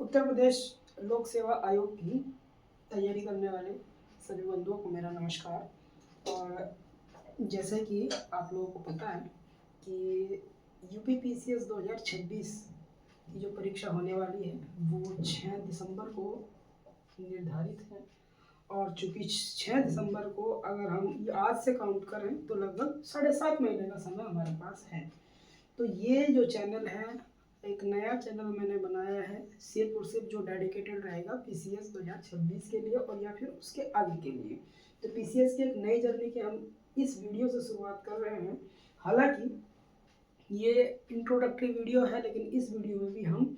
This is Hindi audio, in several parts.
उत्तर प्रदेश लोक सेवा आयोग की तैयारी करने वाले सभी बंधुओं को मेरा नमस्कार। और जैसे कि आप लोगों को पता है कि यूपीपीसीएस 2026 की जो परीक्षा होने वाली है वो 6 दिसंबर को निर्धारित है। और चूँकि 6 दिसंबर को अगर हम आज से काउंट करें तो लगभग 7.5 महीने का समय हमारे पास है। तो ये जो चैनल है एक नया चैनल मैंने बनाया है सिर्फ और सिर्फ जो डेडिकेटेड रहेगा पीसीएस 2026 के लिए और या फिर उसके आगे के लिए। तो पीसीएस की एक नई जर्नी की हम इस वीडियो से शुरुआत कर रहे हैं। हालांकि ये इंट्रोडक्टरी वीडियो है, लेकिन इस वीडियो में भी हम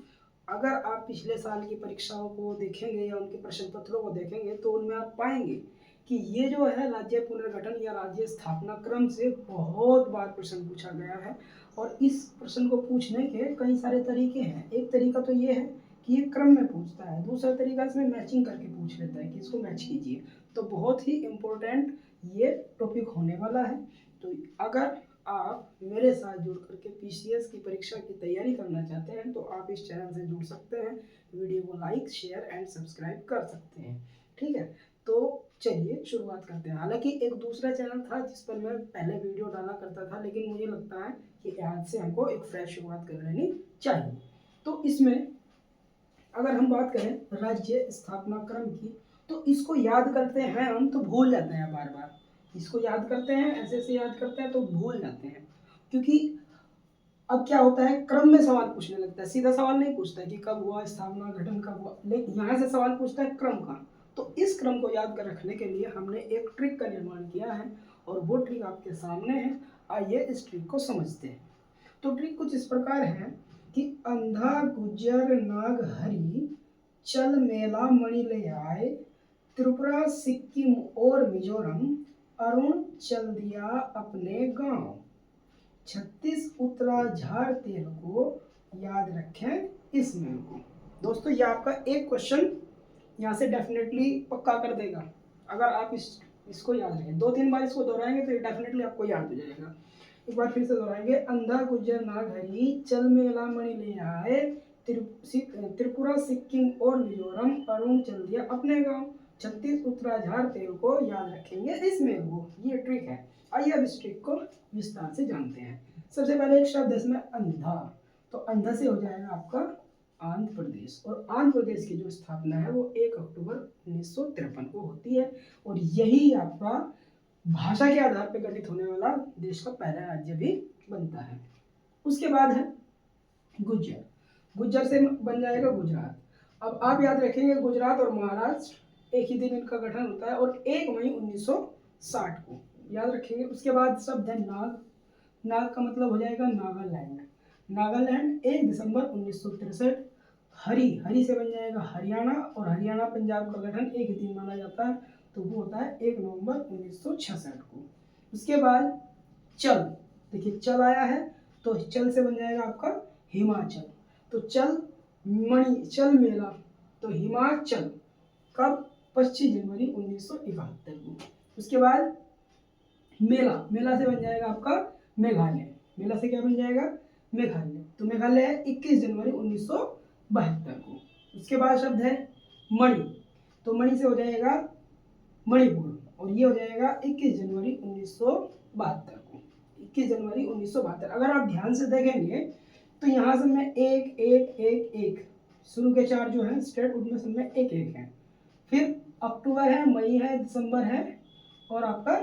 अगर आप पिछले साल की परीक्षाओं को देखेंगे या उनके प्रश्न पत्रों को देखेंगे तो उनमें आप पाएंगे कि ये जो है राज्य पुनर्गठन या राज्य स्थापना क्रम से बहुत बार प्रश्न पूछा गया है। और इस प्रश्न को पूछने के कई सारे तरीके हैं। एक तरीका तो ये है कि ये क्रम में पूछता है, दूसरा तरीका इसमें मैचिंग करके पूछ लेता है कि इसको मैच कीजिए। तो बहुत ही इम्पोर्टेंट ये टॉपिक होने वाला है। तो अगर आप मेरे साथ जुड़ करके पीसीएस की परीक्षा की तैयारी करना चाहते हैं तो आप इस चैनल से जुड़ सकते हैं। वीडियो को लाइक शेयर एंड सब्सक्राइब कर सकते हैं। ठीक है, तो चलिए शुरुआत करते हैं। हालांकि एक दूसरा चैनल था जिस पर मैं पहले वीडियो डाला करता था, लेकिन मुझे लगता है कि आज से हमको एक फ्रेश शुरुआत कर लेनी चाहिए। तो इसमें अगर हम बात करें राज्य स्थापना क्रम की तो इसको याद करते हैं हम तो भूल जाते हैं बार बार। इसको याद करते हैं, ऐसे ऐसे याद करते हैं तो भूल जाते हैं। क्योंकि अब क्या होता है, क्रम में सवाल पूछने लगता है, सीधा सवाल नहीं पूछता है कि कब हुआ स्थापना, गठन कब हुआ, लेकिन यहाँ से सवाल पूछता है क्रम का। तो इस क्रम को याद कर रखने के लिए हमने एक ट्रिक का निर्माण किया है और वो ट्रिक आपके सामने है। आइए इस ट्रिक को समझते हैं। तो ट्रिक कुछ इस प्रकार है कि अंधा गुज्जर नाग हरि चल मेला मणि ले आए, त्रिपुरा सिक्किम और मिजोरम अरुण चल दिया अपने गांव, 36 उतरा झाड़ तेल को याद रखें इस मेल को। दोस्तों ये आपका एक क्वेश्चन यहाँ से डेफिनेटली पक्का कर देगा अगर आप इसको याद रखें। 2-3 बार इसको दोहराएंगे तो ये डेफिनेटली आपको याद हो जाएगा। एक बार फिर से दोहराएंगे, अंधा गुज्जर नाग हरि चल मेला मणि ले आए, त्रिपुरा सिक्किम और मिजोरम अरुण चल दिया अपने गांव, 36 उत्तरा झाड़ तेल को याद रखेंगे इस मेल को। ये ट्रिक है। आइए अब इस ट्रिक को विस्तार से जानते हैं। सबसे पहले एक शब्द है इसमें अंधा। तो अंधा से हो जाएगा आपका आंध्र प्रदेश। और आंध्र प्रदेश की जो स्थापना है वो 1 अक्टूबर 1953 को होती है। और यही आपका भाषा के आधार पर गठित होने वाला देश का पहला राज्य भी बनता है। उसके बाद है गुज्जर। गुज्जर से बन जाएगा गुजरात। अब आप याद रखेंगे गुजरात और महाराष्ट्र एक ही दिन इनका गठन होता है और 1 मई 1960 को याद रखेंगे। उसके बाद शब्द है नाग। नाग का मतलब हो जाएगा नागालैंड। नागालैंड 1 दिसंबर 1963। हरि, हरि से बन जाएगा हरियाणा और हरियाणा पंजाब का गठन एक ही दिन माना जाता है तो वो होता है 1 नवंबर 1966 को। उसके बाद चल, देखिए चल आया है तो चल से बन जाएगा आपका हिमाचल। तो चल मणि चल मेला तो हिमाचल कब, 25 जनवरी 1971 को। उसके बाद मेला, मेला से बन जाएगा आपका मेघालय। मेला से क्या बन जाएगा, मेघालय। तो मेघालय है 21 जनवरी 1972 को। उसके बाद शब्द है मणि। तो मणि से हो जाएगा मणिपुर और ये हो जाएगा 21 जनवरी 1972 को। 21 जनवरी 1972। अगर आप ध्यान से देखेंगे तो यहाँ से मैं एक एक एक एक शुरू के 4 जो हैं स्टेट उनमें सब में एक एक है। फिर अक्टूबर है, मई है, दिसंबर है और आपका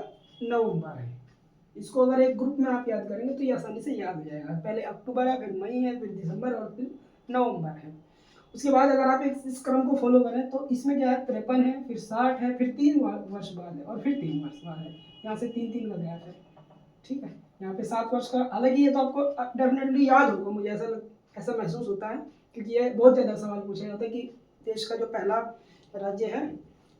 नवंबर है। इसको अगर एक ग्रुप में आप याद करेंगे तो ये आसानी से याद हो जाएगा। पहले अक्टूबर है, फिर मई है, फिर दिसंबर और फिर नवंबर है। उसके बाद अगर आप इस क्रम को फॉलो करें तो इसमें क्या है 53 है, फिर 60 है, फिर 3 वर्ष बाद है और फिर 3 वर्ष बाद है। यहाँ से 3-3 का गैप है। ठीक है, यहाँ पे 7 वर्ष का अलग ही है तो आपको डेफिनेटली याद होगा। मुझे ऐसा महसूस होता है क्योंकि ये बहुत ज़्यादा सवाल पूछा जाता है कि देश का जो पहला राज्य है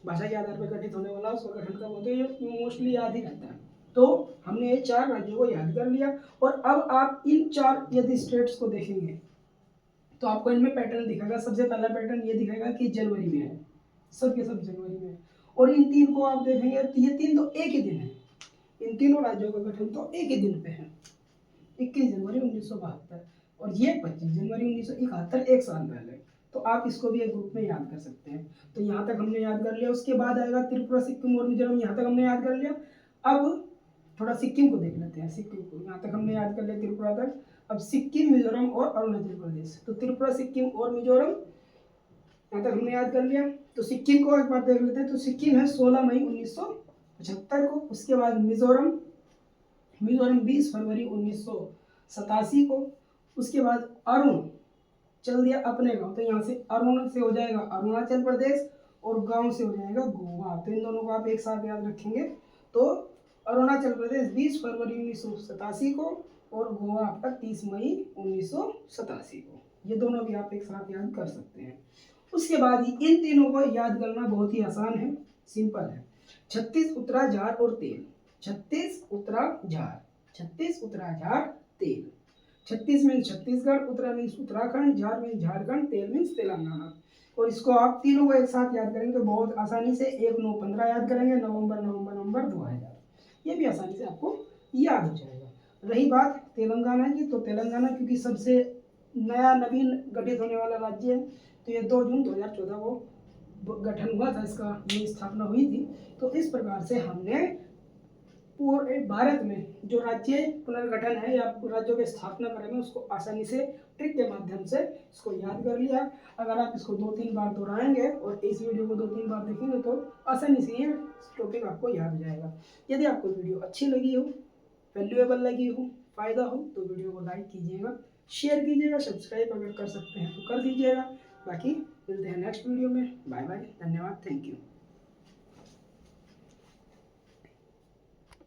भाषा के आधार पर गठित होने वाला उसका गठन कब होता है, ये मोस्टली याद ही रहता है। तो हमने ये 4 राज्यों को याद कर लिया। और अब आप इन 4 यदि स्टेट्स को देखेंगे तो आपको इनमें पैटर्न दिखेगा। सबसे पहला पैटर्न ये दिखेगा कि जनवरी में है, सब के सब जनवरी में। और इन 3 को आप देखेंगे तो ये 3 तो एक ही दिन है। इन तीनों राज्यों का गठन तो एक ही दिन पे है, 21 जनवरी 1972 और ये 25 जनवरी 1971, एक साल पहले। तो आप इसको भी एक ग्रुप में याद कर सकते हैं। तो यहाँ तक हमने याद कर लिया। उसके बाद आएगा त्रिपुरा, सिक्किम और मिजोरम, यहाँ तक हमने याद कर लिया। अब थोड़ा सिक्किम को देख लेते हैं। सिक्किम को यहाँ तक हमने याद कर लिया, त्रिपुरा तक। अब सिक्किम, मिजोरम और अरुणाचल प्रदेश। तो त्रिपुरा, सिक्किम और मिजोरम यहाँ तक हमने याद कर लिया। तो सिक्किम को एक बार देख लेते हैं। तो सिक्किम है 16 मई 1975 को। उसके बाद मिजोरम, मिजोरम 20 फरवरी 1987 को। उसके बाद अरुण चल दिया अपने गांव, तो यहाँ से अरुण से हो जाएगा अरुणाचल प्रदेश और गांव से हो जाएगा गोवा। तो इन दोनों को आप एक साथ याद रखेंगे। तो अरुणाचल प्रदेश 20 फरवरी 1987 को और गोवा आपका 30 मई 1987 को। ये दोनों भी आप एक साथ याद कर सकते हैं। उसके बाद ही इन तीनों को याद करना बहुत ही आसान है, सिंपल है। 36 उत्तरा जार और तेल। 36 उत्तरा जार, 36 उत्तरा जार तेल। 36 means Chhattisgarh, Uttara means Uttarakhand, jar means Jharkhand, तेल मीन्स तेलंगाना। और इसको आप तीनों को एक साथ याद करेंगे तो बहुत आसानी से 1-9-15 याद करेंगे, नवंबर नवंबर नवंबर 2000, ये भी आसानी से आपको याद हो जाएगा। रही बात तेलंगाना की, तो तेलंगाना क्योंकि सबसे नया नवीन गठित होने वाला राज्य है, तो ये 2 जून 2014 को गठन हुआ था, इसका ये स्थापना हुई थी। तो इस प्रकार से हमने पूरे भारत में जो राज्य पुनर्गठन है या राज्यों की स्थापना करेंगे उसको आसानी से ट्रिक के माध्यम से इसको याद कर लिया। अगर आप इसको 2-3 बार दोहराएंगे और इस वीडियो को 2-3 बार देखेंगे तो आसानी से ये टॉपिक आपको याद हो जाएगा। यदि आपको वीडियो अच्छी लगी हो, वैल्यूएबल लगी हो, फ़ायदा हो, तो वीडियो को लाइक कीजिएगा, शेयर कीजिएगा, सब्सक्राइब अगर कर सकते हैं तो कर दीजिएगा। बाकी मिलते हैं नेक्स्ट वीडियो में। बाय बाय, धन्यवाद, थैंक यू।